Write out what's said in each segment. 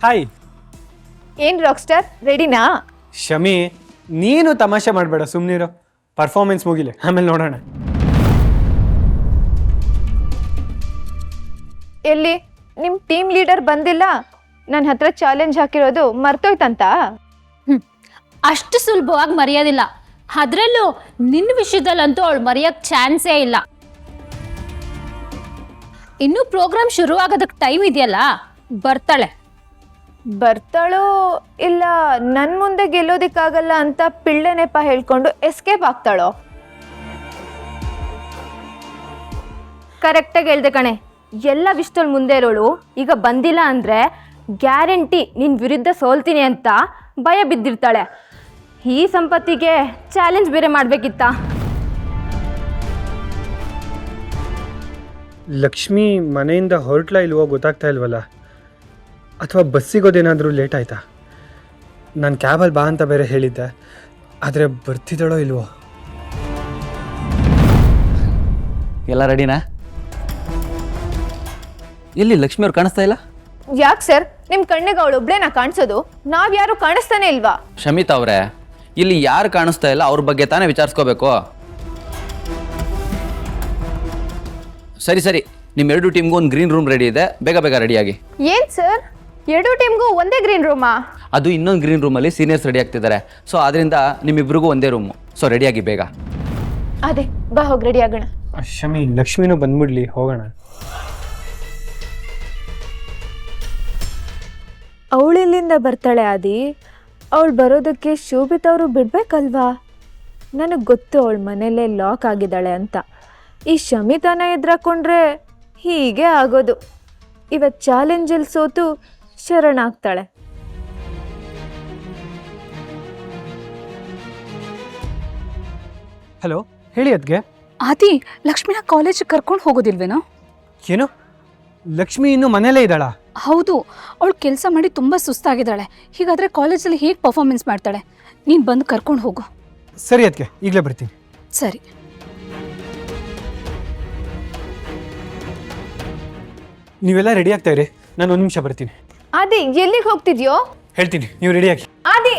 Hi. ಏನು rock star ರೆಡಿನಾ? ಶಮಿ, ನೀನು ತಮಾಷೆ ಮಾಡಬೇಡ, ಸುಮ್ಮನಿರೋ. ಪರ್ಫಾರ್ಮೆನ್ಸ್ ಮುಗಿಲೆ, ಆಮೇಲೆ ನೋಡೋಣ. ಎಲ್ಲಿ ನಿಮ್ಮ ಟೀಮ್ ಲೀಡರ್ ಬಂದಿಲ್ಲ? ನನ್ನ ಹತ್ರ ಚಾಲೆಂಜ್ ಹಾಕಿರೋದು ಮರ್ತೋಯ್ತಂತ? ಅಷ್ಟು ಸುಲಭವಾಗಿ ಮರೆಯೋದಿಲ್ಲ. ಅದರಲ್ಲೂ ನಿನ್ನ ವಿಷಯದಲ್ಲಂತೂ ಅವಳು ಮರೆಯೋಕ್ಕೆ ಚಾನ್ಸೇ ಇಲ್ಲ. ಇನ್ನೂ ಪ್ರೋಗ್ರಾಮ್ ಶುರುವಾಗೋದಕ್ಕೆ ಟೈಮ್ ಇದೆಯಲ್ಲ, ಬರ್ತಾಳೆ. ಬರ್ತಾಳೋ ಇಲ್ಲ ನನ್ನ ಮುಂದೆ ಗೆಲ್ಲೋದಿಕ್ಕಾಗಲ್ಲ ಅಂತ ಪಿಳ್ಳೆ ನೆಪ ಹೇಳ್ಕೊಂಡು ಎಸ್ಕೇಪ್ ಆಗ್ತಾಳೋ? ಕರೆಕ್ಟಾಗಿ ಹೇಳ್ದೆ ಕಣೆ. ಎಲ್ಲ ವಿಷಯದಲ್ಲಿ ಮುಂದೆ ಇರೋಳು ಈಗ ಬಂದಿಲ್ಲ ಅಂದರೆ ಗ್ಯಾರಂಟಿ ನಿನ್ನ ವಿರುದ್ಧ ಸೋಲ್ತೀನಿ ಅಂತ ಭಯ ಬಿದ್ದಿರ್ತಾಳೆ. ಈ ಸಂಪತ್ತಿಗೆ ಚಾಲೆಂಜ್ ಬೇರೆ ಮಾಡಬೇಕಿತ್ತ? ಲಕ್ಷ್ಮಿ ಮನೆಯಿಂದ ಹೊರಟ್ಲಾ ಇಲ್ವೋ ಗೊತ್ತಾಗ್ತಾ ಇಲ್ವಲ್ಲ, ಅಥವಾ ಬಸ್ಸಿಗೋದೇನಾದರೂ ಲೇಟ್ ಆಯ್ತಾ? ನಾನು ಕ್ಯಾಬಲ್ಲಿ ಬಾ ಅಂತ ಬೇರೆ ಹೇಳಿದ್ದೆ, ಆದರೆ ಬರ್ತಿದ್ದಾಳೋ ಇಲ್ವೋ? ಎಲ್ಲ ರೆಡಿನಾ? ಎಲ್ಲಿ ಲಕ್ಷ್ಮಿ ಅವ್ರು ಕಾಣಿಸ್ತಾ ಇಲ್ಲ? ಯಾಕೆ ಸರ್, ನಿಮ್ಮ ಕಣ್ಣಿಗೆ ಅವಳು ಒಬ್ಳೇನಾ ಕಾಣಿಸೋದು? ನಾವ್ಯಾರು ಕಾಣಿಸ್ತಾನೆ ಇಲ್ವಾ? ಶಮಿತಾ ಅವರೇ, ಇಲ್ಲಿ ಯಾರು ಕಾಣಿಸ್ತಾ ಇಲ್ಲ ಅವ್ರ ಬಗ್ಗೆ ತಾನೇ ವಿಚಾರಿಸ್ಕೋಬೇಕು. ಸರಿ ಸರಿ, ನಿಮ್ಮ ಎರಡು ಟೀಮ್ಗೂ ಒಂದು ಗ್ರೀನ್ ರೂಮ್ ರೆಡಿ ಇದೆ, ಬೇಗ ಬೇಗ ರೆಡಿಯಾಗಿ. ಏನು ಸರ್, ಎರಡೂ ಟೀಮ್ಗೂ ಒಂದೇ ಗ್ರೀನ್ ರೂಮಾ? ಅದು ಇನ್ನೊಂದು ಗ್ರೀನ್ ರೂಮಲ್ಲಿ ಸೀನಿಯರ್ಸ್ ರೆಡಿ ಆಗ್ತಿದ್ದಾರೆ. ಸೊ ಅದರಿಂದ ನಿಮ್ಮಿಬ್ರಿಗೂ ಒಂದೇ ರೂಮು. ಸೊ ರೆಡಿಯಾಗಿ ಬೇಗ. ಅದೇ ಬಾ ಹೋಗಿ ರೆಡಿ ಆಗೋಣ. ಶಮಿ, ಲಕ್ಷ್ಮಿನೂ ಬಂದ್ಬಿಡ್ಲಿ, ಹೋಗೋಣ. ಅವಳಿಲ್ಲಿಂದ ಬರ್ತಾಳೆ ಆದಿ. ಅವಳು ಬರೋದಕ್ಕೆ ಶೋಭಿತ್ ಅವರು ಬಿಡ್ಬೇಕಲ್ವಾ? ನನಗೆ ಗೊತ್ತು ಅವಳ ಮನೇಲೇ ಲಾಕ್ ಆಗಿದ್ದಾಳೆ ಅಂತ. ಈ ಶಮಿತಾನ ಎದುರಾಕೊಂಡ್ರೆ ಹೀಗೆ ಆಗೋದು. ಇವತ್ತು ಚಾಲೆಂಜಲ್ಲಿ ಸೋತು ಶರಣಾಗ್ತಾಳೆ. ಹಲೋ, ಹೇಳಿ ಅದ್ಗೆ. ಆದಿ, ಲಕ್ಷ್ಮಿನ ಕಾಲೇಜಿಗೆ ಕರ್ಕೊಂಡು ಹೋಗೋದಿಲ್ವೇನೋ? ಏನು, ಲಕ್ಷ್ಮಿ ಇನ್ನೂ ಮನೇಲೇ ಇದ್ದಾಳಾ? ಹೌದು, ಅವಳು ಕೆಲಸ ಮಾಡಿ ತುಂಬ ಸುಸ್ತಾಗಿದ್ದಾಳೆ. ಹೀಗಾದರೆ ಕಾಲೇಜಲ್ಲಿ ಹೇಗೆ ಪರ್ಫಾರ್ಮೆನ್ಸ್ ಮಾಡ್ತಾಳೆ? ನೀನು ಬಂದು ಕರ್ಕೊಂಡು ಹೋಗು. ಸರಿ ಅದಕ್ಕೆ, ಈಗಲೇ ಬರ್ತೀನಿ. ಸರಿ. ನೀವೆಲ್ಲ ರೆಡಿ ಆಗ್ತಾ ಇರಿ, ನಾನು ಒಂದು ನಿಮಿಷ ಬರ್ತೀನಿ. ಆದಿ, ಎಲ್ಲಿಗೆ ಹೋಗ್ತಿದ್ಯೋ? ಹೇಳ್ತೀನಿ, ನೀವು ರೆಡಿಯಾಗಿ. ಆದಿ,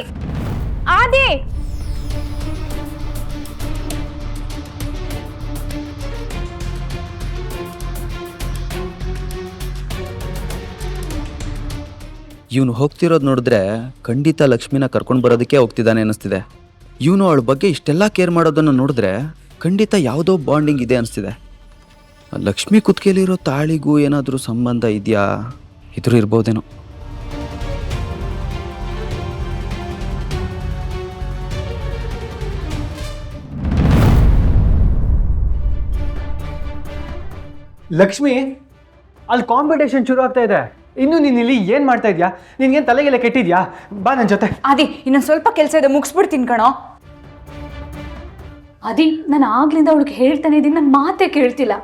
ಆದಿ! ಇವನು ಹೋಗ್ತಿರೋದು ನೋಡಿದ್ರೆ ಖಂಡಿತ ಲಕ್ಷ್ಮಿನ ಕರ್ಕೊಂಡು ಬರೋದಕ್ಕೆ ಹೋಗ್ತಿದ್ದಾನೆ ಅನ್ನಿಸ್ತಿದೆ. ಇವನು ಅವಳ ಬಗ್ಗೆ ಇಷ್ಟೆಲ್ಲ ಕೇರ್ ಮಾಡೋದನ್ನು ನೋಡಿದ್ರೆ ಖಂಡಿತ ಯಾವುದೋ ಬಾಂಡಿಂಗ್ ಇದೆ ಅನಿಸ್ತಿದೆ. ಲಕ್ಷ್ಮಿ ಕುತ್ತಿಗೆಲಿರೋ ತಾಳಿಗೂ ಏನಾದರೂ ಸಂಬಂಧ ಇದೆಯಾ? ಇದ್ರೂ ಇರ್ಬೋದೇನೋ. ಲಕ್ಷ್ಮಿ, ಅಲ್ಲಿ ಕಾಂಪಿಟೇಷನ್ ಶುರು ಆಗ್ತಾ ಇದೆ. ಇನ್ನು ನೀನು ಇಲ್ಲಿ ಏನು ಮಾಡ್ತಾ ಇದೆಯಾ? ನಿನ್ಗೇನು ತಲೆಗೆಲ್ಲ ಕೆಟ್ಟಿದ್ಯಾ? ಬಾ ನನ್ನ ಜೊತೆ. ಆದಿ, ಇನ್ನೊಂದು ಸ್ವಲ್ಪ ಕೆಲಸ ಇದೆ, ಮುಗಿಸ್ಬಿಡ್ತೀನಿ ಕಣೋ. ಆದಿ, ನಾನು ಆಗ್ಲಿಂದ ಅವಳಿಗೆ ಹೇಳ್ತಾನೆ ಇದ್ದೀನಿ, ನನ್ನ ಮಾತೇ ಕೇಳ್ತಿಲ್ಲ.